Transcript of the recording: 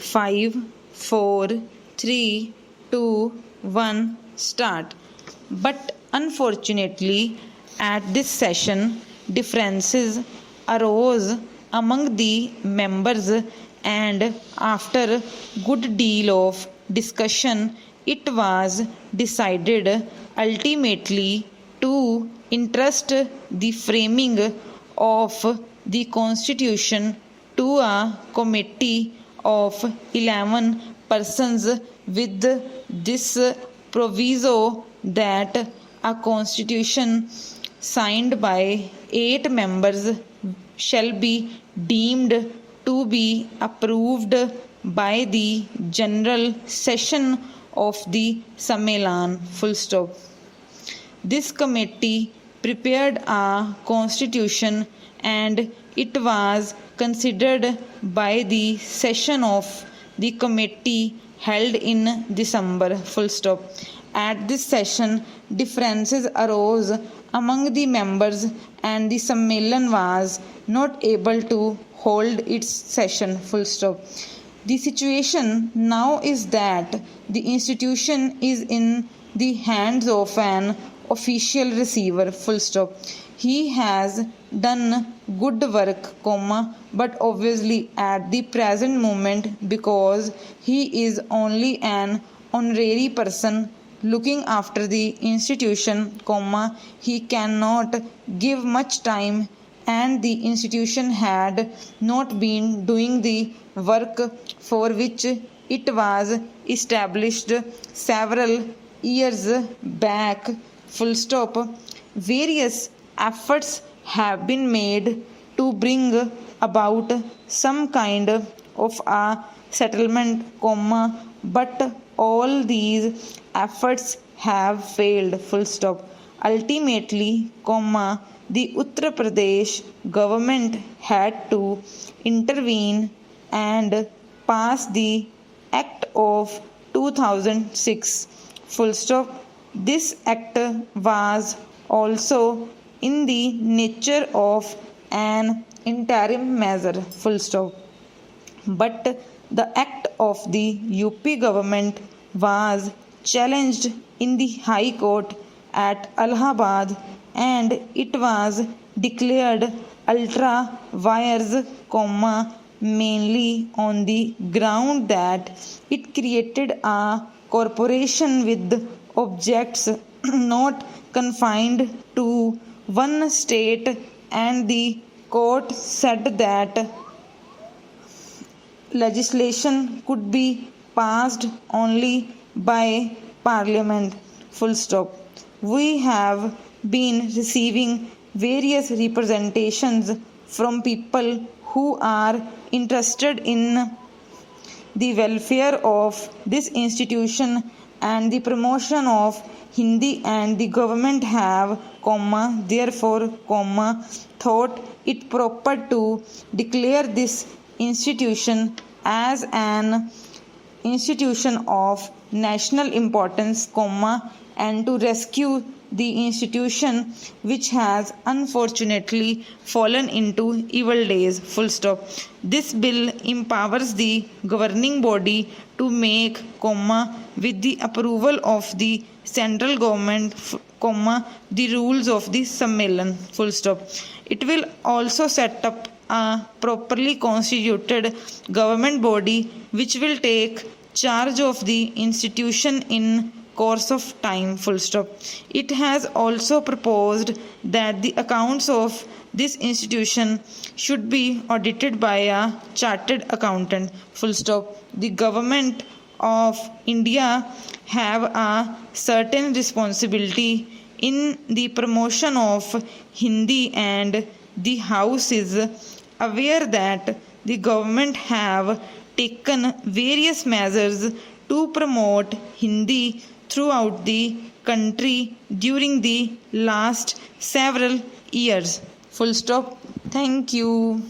5, 4, 3, 2, 1, start. But unfortunately, at this session, differences arose among the members, and after good deal of discussion, it was decided ultimately to entrust the framing of the constitution to a committee of 11 persons, with this proviso that a constitution signed by 8 members shall be deemed to be approved by the general session of the Sammelan. Full stop. This committee prepared a constitution, and it was considered by the session of the committee held in December. Full stop. At this session, differences arose among the members, and the Sammelan was not able to hold its session. Full stop. The situation now is that the institution is in the hands of an official receiver. Full stop. He has done good work, but obviously at the present moment, because he is only an honorary person looking after the institution, he cannot give much time, and the institution had not been doing the work for which it was established several years back. Full stop. Various efforts have been made to bring about some kind of a settlement, but all these efforts have failed. Full stop. Ultimately, the Uttar Pradesh government had to intervene and pass the Act of 2006. Full stop. This act was also in the nature of an interim measure. Full stop. But the act of the UP government was challenged in the High Court at Allahabad, and it was declared ultra vires, mainly on the ground that it created a corporation with objects not confined to one state, and the court said that legislation could be passed only by parliament. Full stop. We have been receiving various representations from people who are interested in the welfare of this institution and the promotion of Hindi, and the government have, therefore, thought it proper to declare this institution as an institution of national importance, and to rescue the institution which has unfortunately fallen into evil days. Full stop. This bill empowers the governing body to make, with the approval of the central government, the rules of the Sammelan. Full stop. It will also set up a properly constituted government body which will take charge of the institution in course of time. Full stop. It has also proposed that the accounts of this institution should be audited by a chartered accountant. Full stop. The government of India have a certain responsibility in the promotion of Hindi, and the House is aware that the government have taken various measures to promote Hindi throughout the country during the last several years. Full stop. Thank you.